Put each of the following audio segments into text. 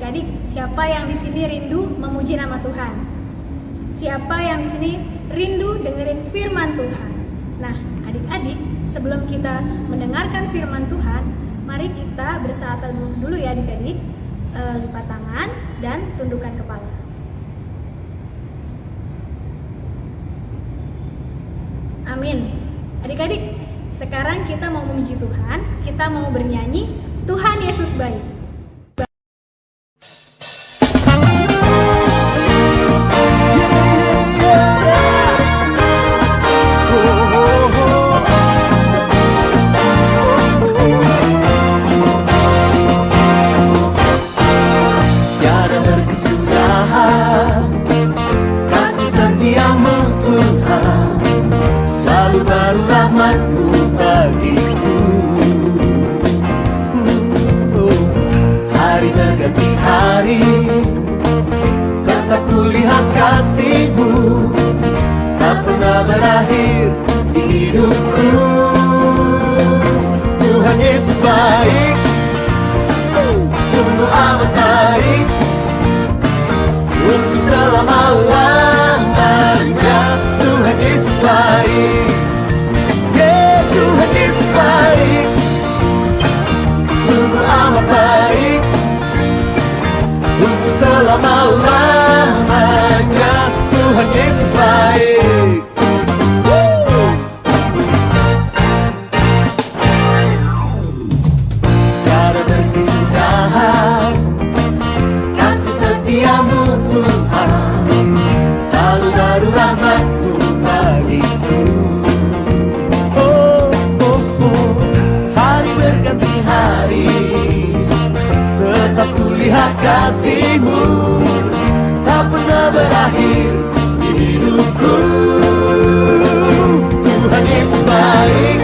Adik-adik, siapa yang di sini rindu memuji nama Tuhan? Siapa yang di sini rindu dengerin firman Tuhan? Nah, adik-adik, sebelum kita mendengarkan firman Tuhan, mari kita bersaat teduh dulu ya adik-adik. Lipat tangan dan tundukkan kepala. Amin. Adik-adik, sekarang kita mau memuji Tuhan, kita mau bernyanyi Tuhan Yesus baik. Tetap kulihat kasih-Mu, tak pernah berakhir di hidupku. Tuhan Yesus baik, sungguh amat baik, untuk selama-lamanya. Tuhan Yesus baik, yeah, Tuhan Yesus baik, sungguh amat baik, untuk selama-lamanya. Tuhan Yesus baik. Tiada berkesudahan kasih setia-Mu Tuhan, selalu baru rahmat-Mu bagiku. Hari berganti hari, tetap kulihat kasih-Mu, tak pernah berakhir di hidupku. Tuhan Yesus baik,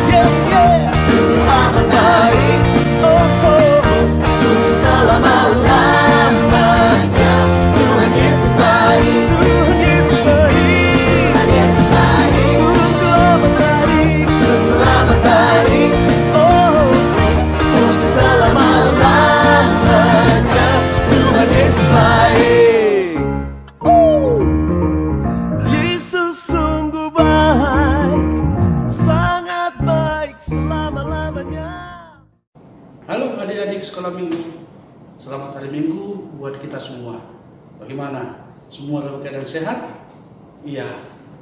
yeah, yeah, sungguh amat baik, untuk selama-lamanya. Tuhan Yesus baik, Tuhan Yesus baik, Tuhan Yesus baik, sungguh amat baik, sungguh amat baik, untuk selama-lamanya. Tuhan Yesus baik. Yesus sungguh baik, sangat baik selama-lamanya. Halo adik-adik sekolah minggu, selamat hari minggu buat kita semua. Bagaimana? Semua dalam keadaan sehat? Iya,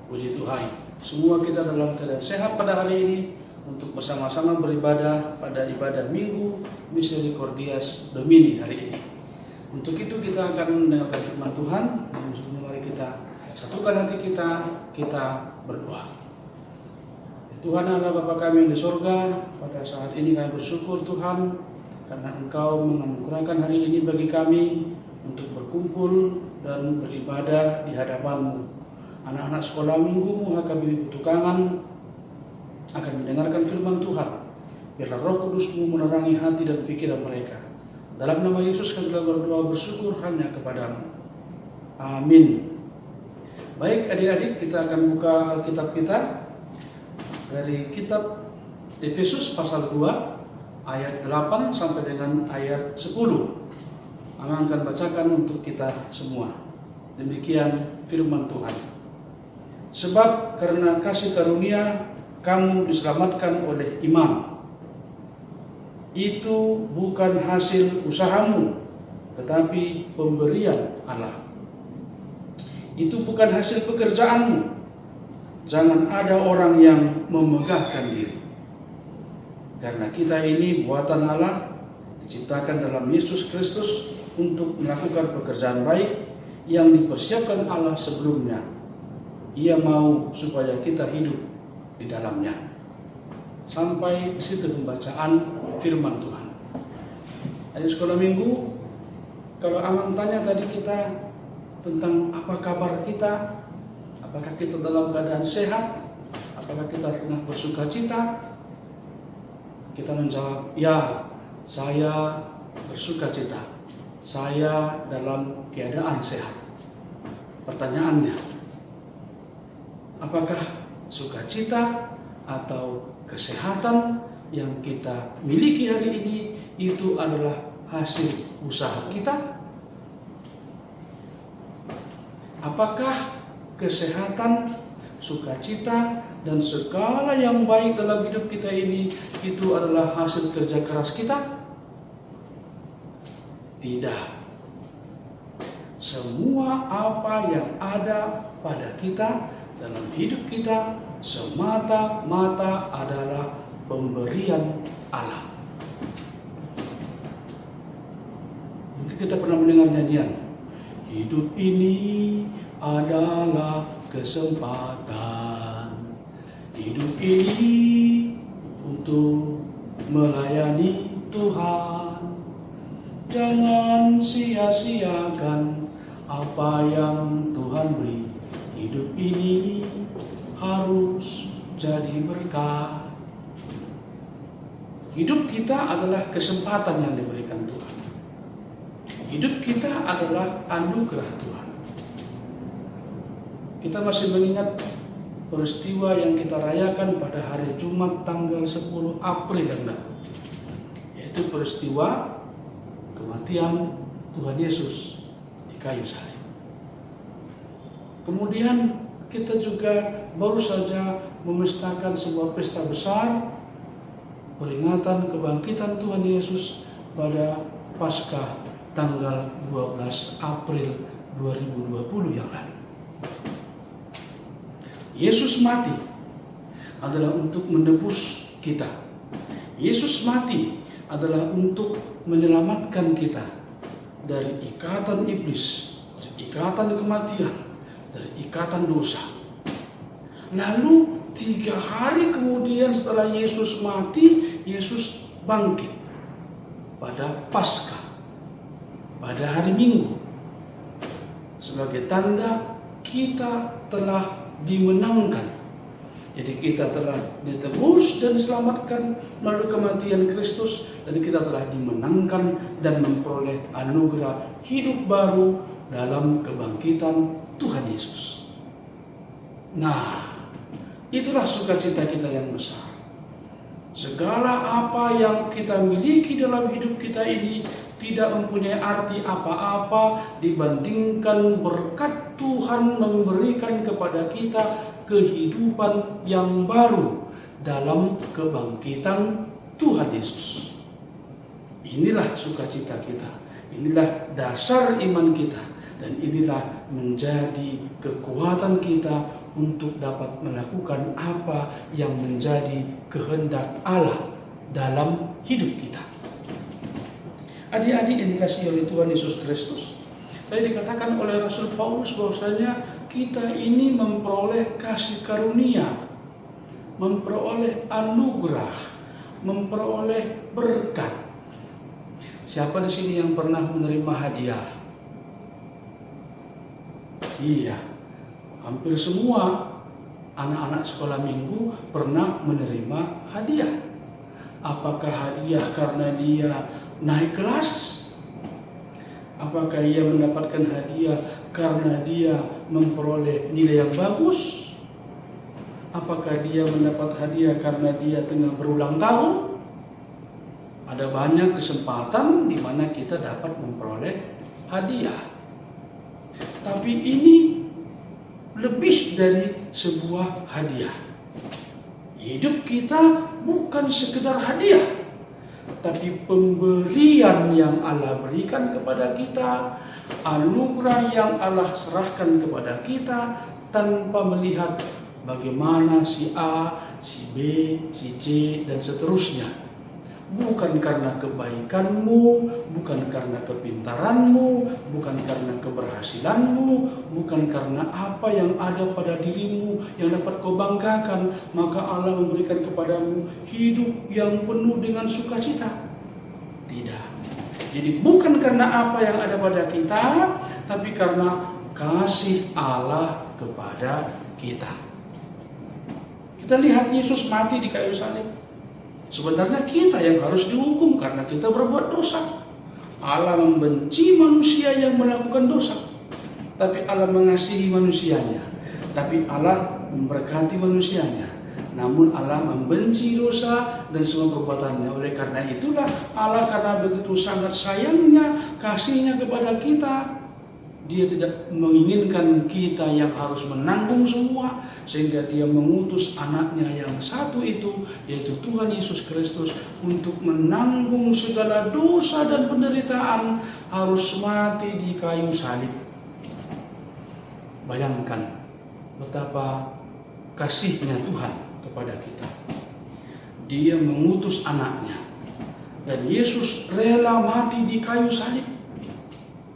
puji Tuhan. Semua kita dalam keadaan sehat pada hari ini untuk bersama-sama beribadah pada ibadah Minggu Misericordias Domini hari ini. Untuk itu kita akan mendengarkan firman Tuhan. Mari kita satukan hati kita berdoa. Tuhan Allah Bapa kami yang di surga, pada saat ini kami bersyukur Tuhan karena Engkau menganugerahkan hari ini bagi kami untuk berkumpul dan beribadah di hadapan-Mu. Anak-anak sekolah minggu kami bertukangan akan mendengarkan firman Tuhan. Biarlah Roh Kudus-Mu menerangi hati dan pikiran mereka. Dalam nama Yesus kami telah berdoa bersyukur hanya kepadamu. Amin. Baik adik-adik, kita akan buka Alkitab kita dari kitab Efesus pasal 2 ayat 8 sampai dengan ayat 10. Akan bacakan untuk kita semua. Demikian firman Tuhan. Sebab karena kasih karunia kamu diselamatkan oleh iman. Itu bukan hasil usahamu, tetapi pemberian Allah. Itu bukan hasil pekerjaanmu. Jangan ada orang yang memegahkan diri. Karena kita ini buatan Allah, diciptakan dalam Yesus Kristus untuk melakukan pekerjaan baik yang dipersiapkan Allah sebelumnya. Ia mau supaya kita hidup di dalamnya. Sampai di situ pembacaan firman Tuhan. Adik sekolah minggu, kalau Amang tanya tadi kita tentang apa kabar kita, apakah kita dalam keadaan sehat, apakah kita tengah bersuka cita, kita menjawab, ya, saya bersuka cita, saya dalam keadaan sehat. Pertanyaannya, apakah sukacita atau kesehatan yang kita miliki hari ini itu adalah hasil usaha kita? Apakah kesehatan, sukacita, dan segala yang baik dalam hidup kita ini itu adalah hasil kerja keras kita? Tidak. Semua apa yang ada pada kita dalam hidup kita semata-mata adalah pemberian Allah. Mungkin kita pernah mendengar nyanyian, hidup ini adalah kesempatan, hidup ini untuk melayani Tuhan. Jangan sia-siakan apa yang Tuhan beri. Hidup ini harus jadi berkat. Hidup kita adalah kesempatan yang diberikan Tuhan. Hidup kita adalah anugerah Tuhan. Kita masih mengingat peristiwa yang kita rayakan pada hari Jumat tanggal 10 April yang lalu, yaitu peristiwa kematian Tuhan Yesus di kayu salib. Kemudian kita juga baru saja memestakan sebuah pesta besar peringatan kebangkitan Tuhan Yesus pada Paskah tanggal 12 April 2020 yang lalu. Yesus mati adalah untuk menebus kita. Yesus mati adalah untuk menyelamatkan kita dari ikatan iblis, dari ikatan kematian, dari ikatan dosa. Lalu 3 hari kemudian setelah Yesus mati, Yesus bangkit pada Paskah, pada hari Minggu, sebagai tanda kita telah dimenangkan. Jadi kita telah ditebus dan diselamatkan melalui kematian Kristus, dan kita telah dimenangkan dan memperoleh anugerah hidup baru dalam kebangkitan Tuhan Yesus. Nah, itulah sukacita kita yang besar. Segala apa yang kita miliki dalam hidup kita ini tidak mempunyai arti apa-apa dibandingkan berkat Tuhan memberikan kepada kita kehidupan yang baru dalam kebangkitan Tuhan Yesus. Inilah sukacita kita, inilah dasar iman kita, dan inilah menjadi kekuatan kita untuk dapat melakukan apa yang menjadi kehendak Allah dalam hidup kita. Adik-adik yang dikasihi oleh Tuhan Yesus Kristus, tadi dikatakan oleh Rasul Paulus bahwasanya kita ini memperoleh kasih karunia, memperoleh anugerah, memperoleh berkat. Siapa di sini yang pernah menerima hadiah? Iya, hampir semua anak-anak sekolah minggu pernah menerima hadiah. Apakah hadiah karena dia naik kelas? Apakah ia mendapatkan hadiah karena dia memperoleh nilai yang bagus? Apakah dia mendapat hadiah karena dia tengah berulang tahun? Ada banyak kesempatan di mana kita dapat memperoleh hadiah. Tapi ini lebih dari sebuah hadiah. Hidup kita bukan sekedar hadiah, tapi pemberian yang Allah berikan kepada kita, anugerah yang Allah serahkan kepada kita tanpa melihat bagaimana si A, si B, si C, dan seterusnya. Bukan karena kebaikanmu, bukan karena kepintaranmu, bukan karena keberhasilanmu, bukan karena apa yang ada pada dirimu yang dapat kau banggakan, maka Allah memberikan kepadamu hidup yang penuh dengan sukacita. Tidak. Jadi bukan karena apa yang ada pada kita, tapi karena kasih Allah kepada kita. Kita lihat Yesus mati di kayu salib. Sebenarnya kita yang harus dihukum karena kita berbuat dosa. Allah membenci manusia yang melakukan dosa, tapi Allah mengasihi manusianya. Tapi Allah memberkati manusianya. Namun Allah membenci dosa dan semua perbuatannya. Oleh karena itulah Allah, karena begitu sangat sayangnya, kasihnya kepada kita, dia tidak menginginkan kita yang harus menanggung semua, sehingga dia mengutus anaknya yang satu itu, yaitu Tuhan Yesus Kristus, untuk menanggung segala dosa dan penderitaan, harus mati di kayu salib. Bayangkan betapa kasihnya Tuhan kepada kita. Dia mengutus anaknya, dan Yesus rela mati di kayu salib,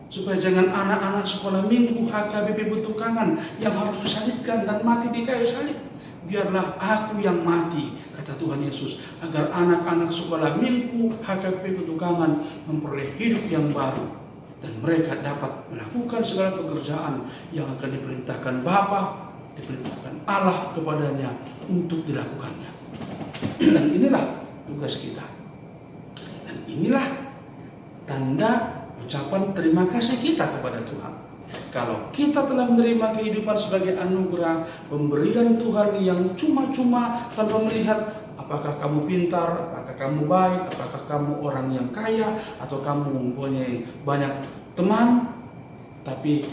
supaya jangan anak-anak sekolah minggu HKBP Betukangan yang harus disalibkan dan mati di kayu salib. Biarlah aku yang mati, kata Tuhan Yesus, agar anak-anak sekolah minggu HKBP Betukangan memperoleh hidup yang baru, dan mereka dapat melakukan segala pekerjaan yang akan diperintahkan Bapa, diperintahkan Allah kepadanya untuk dilakukannya. Dan inilah tugas kita. Dan inilah tanda ucapan terima kasih kita kepada Tuhan. Kalau kita telah menerima kehidupan sebagai anugerah, pemberian Tuhan yang cuma-cuma, tanpa melihat apakah kamu pintar, apakah kamu baik, apakah kamu orang yang kaya, atau kamu mempunyai banyak teman, tapi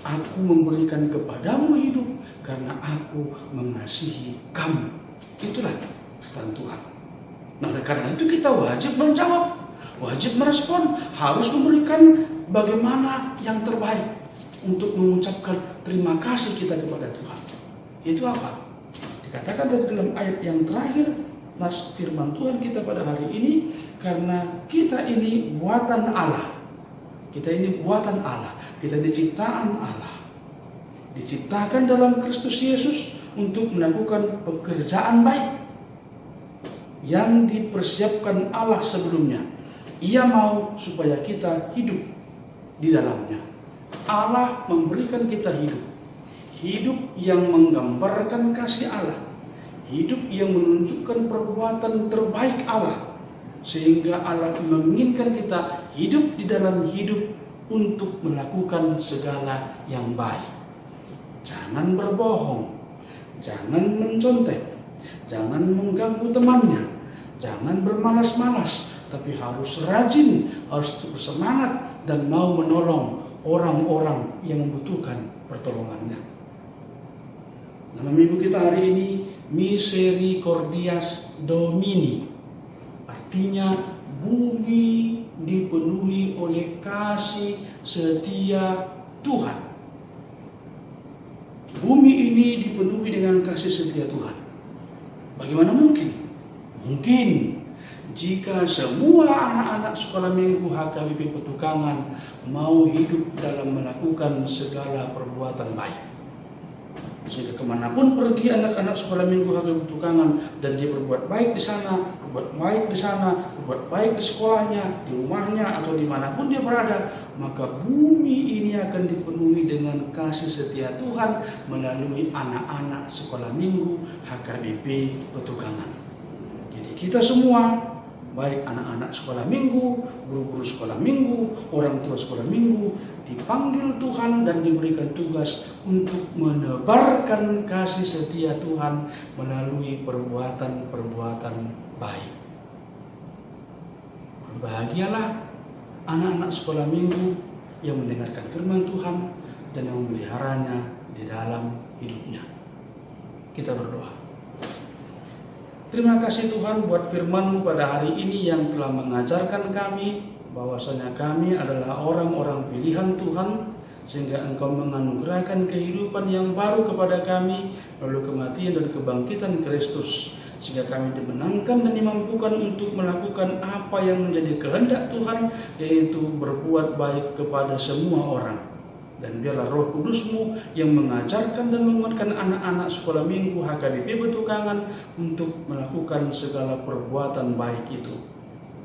aku memberikan kepadamu hidup karena aku mengasihi kamu. Itulah perkataan Tuhan. Nah, karena itu kita wajib menjawab, wajib merespon, harus memberikan bagaimana yang terbaik untuk mengucapkan terima kasih kita kepada Tuhan. Itu apa? Dikatakan dalam ayat yang terakhir, nas firman Tuhan kita pada hari ini, karena kita ini buatan Allah. Kita ini buatan Allah, kita diciptaan Allah. Diciptakan dalam Kristus Yesus untuk melakukan pekerjaan baik yang dipersiapkan Allah sebelumnya. Ia mau supaya kita hidup di dalamnya. Allah memberikan kita hidup. Hidup yang menggambarkan kasih Allah. Hidup yang menunjukkan perbuatan terbaik Allah. Sehingga Allah menginginkan kita hidup di dalam hidup untuk melakukan segala yang baik. Jangan berbohong, jangan mencontek, jangan mengganggu temannya, jangan bermalas-malas, tapi harus rajin, harus bersemangat dan mau menolong orang-orang yang membutuhkan pertolongannya. Nama minggu kita hari ini Misericordias Domini, artinya bumi dipenuhi oleh kasih setia Tuhan. Bumi ini dipenuhi dengan kasih setia Tuhan. Bagaimana mungkin? Mungkin jika semua anak-anak sekolah minggu HKBP Betukangan mau hidup dalam melakukan segala perbuatan baik. Sehingga kemanapun pergi anak-anak sekolah minggu HKBP Betukangan dan dia berbuat baik di sana, berbuat baik di sana, berbuat baik di sekolahnya, di rumahnya, atau dimanapun dia berada, maka bumi ini akan dipenuhi dengan kasih setia Tuhan melalui anak-anak sekolah minggu HKBP Betukangan. Jadi kita semua, baik anak-anak sekolah minggu, guru-guru sekolah minggu, orang tua sekolah minggu, dipanggil Tuhan dan diberikan tugas untuk menebarkan kasih setia Tuhan melalui perbuatan-perbuatan baik. Berbahagialah anak-anak sekolah minggu yang mendengarkan firman Tuhan dan yang memeliharanya di dalam hidupnya. Kita berdoa. Terima kasih Tuhan buat firman-Mu pada hari ini yang telah mengajarkan kami bahwasanya kami adalah orang-orang pilihan Tuhan, sehingga Engkau menganugerahkan kehidupan yang baru kepada kami melalui kematian dan kebangkitan Kristus, sehingga kami dimenangkan dan dimampukan untuk melakukan apa yang menjadi kehendak Tuhan, yaitu berbuat baik kepada semua orang. Dan biarlah Roh Kudus-Mu yang mengajarkan dan menguatkan anak-anak sekolah minggu HKBP Betukangan untuk melakukan segala perbuatan baik itu.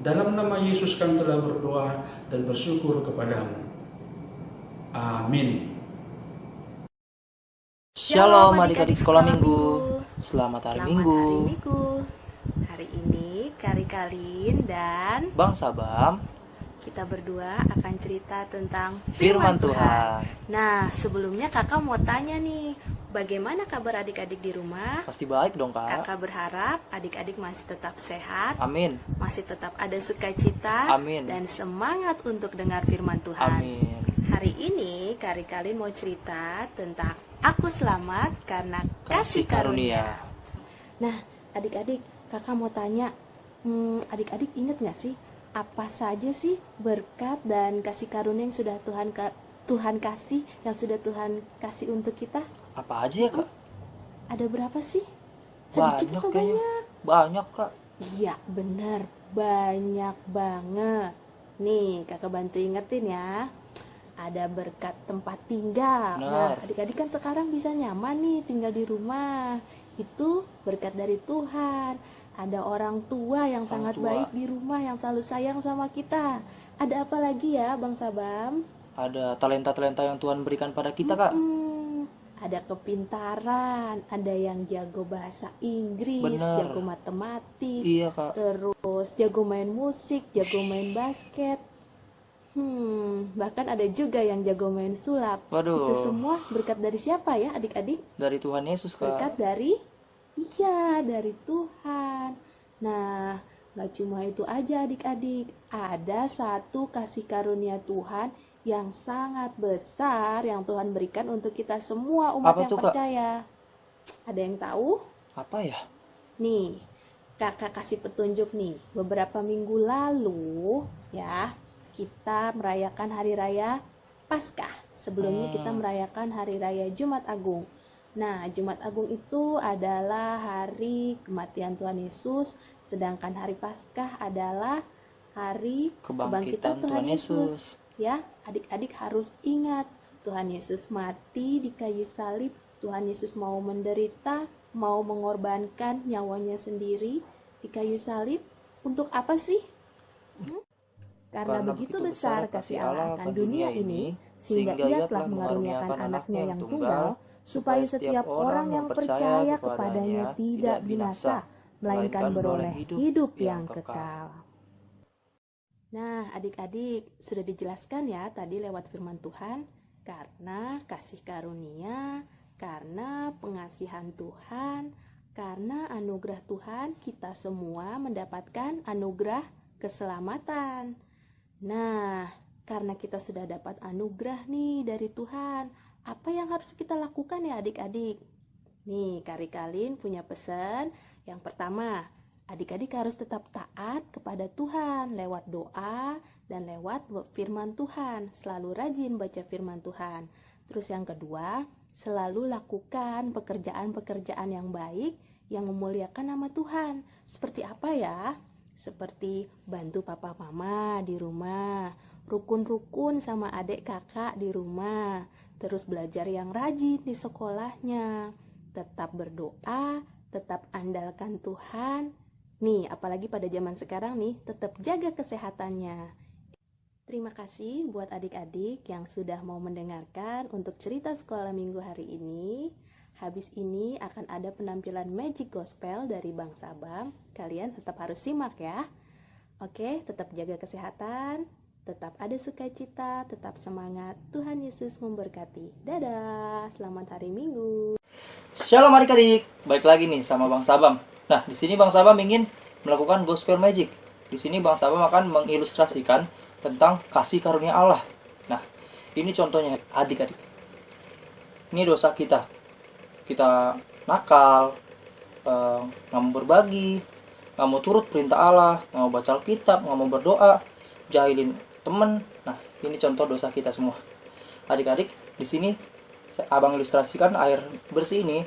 Dalam nama Yesus kami telah berdoa dan bersyukur kepadamu. Amin. Shalom adik-adik sekolah minggu. Selamat hari Minggu. Hari ini Kari Kalin dan Bang Sabam, kita berdua akan cerita tentang firman Tuhan. Nah, sebelumnya kakak mau tanya nih, Bagaimana kabar adik-adik di rumah? Pasti baik dong, Kak. Kakak berharap adik-adik masih tetap sehat, Amin. masih tetap ada sukacita, Amin. dan semangat untuk dengar firman Tuhan. Amin. Hari ini Kak Rikalin mau cerita tentang Aku Selamat Karena Kasih Karunia. Nah, adik-adik, kakak mau tanya, adik-adik ingat gak sih apa saja sih berkat dan kasih karunia yang sudah Tuhan kasih, yang sudah Tuhan kasih untuk kita? Apa aja ya, Kak? Ada berapa sih? Sedikit Banyak atau kayaknya. banyak? Banyak, Kak. Iya, benar. Banyak banget. Nih, kakak bantu ingetin ya. Ada berkat tempat tinggal. Nah, Benar. adik-adik kan sekarang bisa nyaman nih tinggal di rumah. Itu berkat dari Tuhan. Ada orang tua yang sangat tua. baik di rumah, yang selalu sayang sama kita. Ada apa lagi ya, Bang Sabam? Ada talenta-talenta yang Tuhan berikan pada kita, Kak. Ada kepintaran, ada yang jago bahasa Inggris, Bener. jago matematik, Iya, Kak. terus jago main musik, jago main basket. Bahkan ada juga yang jago main sulap. Waduh. Itu semua berkat dari siapa ya, adik-adik? Dari Tuhan Yesus, Berkat Kak. dari Tuhan. Nah, gak cuma itu aja adik-adik. Ada satu kasih karunia Tuhan yang sangat besar yang Tuhan berikan untuk kita semua umat Apa yang tuh, Kak? percaya. Ada yang tahu? Apa ya? Nih, kakak kasih petunjuk nih. Beberapa minggu lalu ya, kita merayakan hari raya Paskah. Sebelumnya kita merayakan hari raya Jumat Agung. Nah, Jumat Agung itu adalah hari kematian Tuhan Yesus, sedangkan hari Paskah adalah hari kebangkitan Tuhan Yesus. Ya, adik-adik harus ingat, Tuhan Yesus mati di kayu salib, Tuhan Yesus mau menderita, mau mengorbankan nyawanya sendiri di kayu salib. Untuk apa sih? Karena begitu besar kasih Allah akan dunia ini, sehingga Ia telah mengaruniakan anaknya yang tunggal, supaya setiap orang yang percaya kepadanya tidak binasa, melainkan beroleh hidup yang kekal. Nah, adik-adik, sudah dijelaskan ya tadi lewat firman Tuhan, karena kasih karunia, karena pengasihan Tuhan, karena anugerah Tuhan, kita semua mendapatkan anugerah keselamatan. Nah, karena kita sudah dapat anugerah nih dari Tuhan, apa yang harus kita lakukan ya adik-adik? Nih, Kak Rikalin punya pesan. Yang pertama, adik-adik harus tetap taat kepada Tuhan lewat doa dan lewat firman Tuhan. Selalu rajin baca firman Tuhan. Terus yang kedua, selalu lakukan pekerjaan-pekerjaan yang baik yang memuliakan nama Tuhan. Seperti apa ya? Seperti bantu papa mama di rumah, rukun-rukun sama adik kakak di rumah, terus belajar yang rajin di sekolahnya, tetap berdoa, tetap andalkan Tuhan. Nih, apalagi pada zaman sekarang nih, tetap jaga kesehatannya. Terima kasih buat adik-adik yang sudah mau mendengarkan untuk cerita sekolah minggu hari ini. Habis ini akan ada penampilan Magic Gospel dari Bang Sabam. Kalian tetap harus simak ya. Oke, tetap jaga kesehatan, tetap ada sukacita, tetap semangat. Tuhan Yesus memberkati. Dadah, selamat hari Minggu. Shalom adik-adik, balik lagi nih sama Bang Sabam. Nah, di sini Bang Sabam ingin melakukan Gospel Magic. Di sini Bang Sabam akan mengilustrasikan tentang kasih karunia Allah. Nah, ini contohnya adik-adik. Ini dosa kita. Kita nakal, nggak mau berbagi, nggak mau turut perintah Allah, nggak mau baca Alkitab, nggak mau berdoa, jahilin temen. Nah, ini contoh dosa kita semua. Adik-adik, di sini Abang ilustrasikan air bersih ini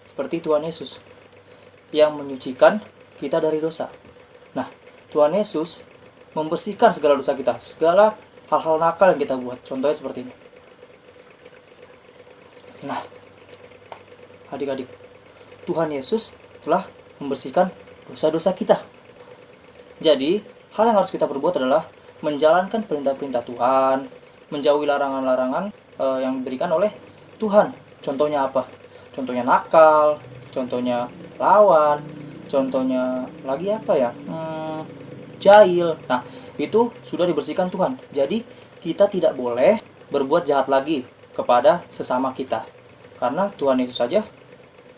seperti Tuhan Yesus yang menyucikan kita dari dosa. Nah, Tuhan Yesus membersihkan segala dosa kita, segala hal-hal nakal yang kita buat. Contohnya seperti ini. Nah, adik-adik, Tuhan Yesus telah membersihkan dosa-dosa kita. Jadi, hal yang harus kita perbuat adalah menjalankan perintah-perintah Tuhan, menjauhi larangan-larangan yang diberikan oleh Tuhan. Contohnya apa? Contohnya nakal, contohnya lawan, contohnya lagi apa ya? Jahil. Nah, itu sudah dibersihkan Tuhan. Jadi, kita tidak boleh berbuat jahat lagi kepada sesama kita. Karena Tuhan Yesus saja,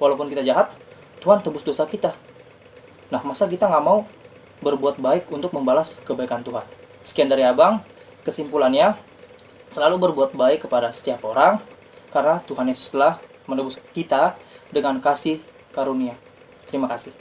walaupun kita jahat, Tuhan tebus dosa kita. Nah, masa kita nggak mau berbuat baik untuk membalas kebaikan Tuhan? Sekian dari Abang. Kesimpulannya, selalu berbuat baik kepada setiap orang, karena Tuhan Yesus telah menebus kita dengan kasih karunia. Terima kasih.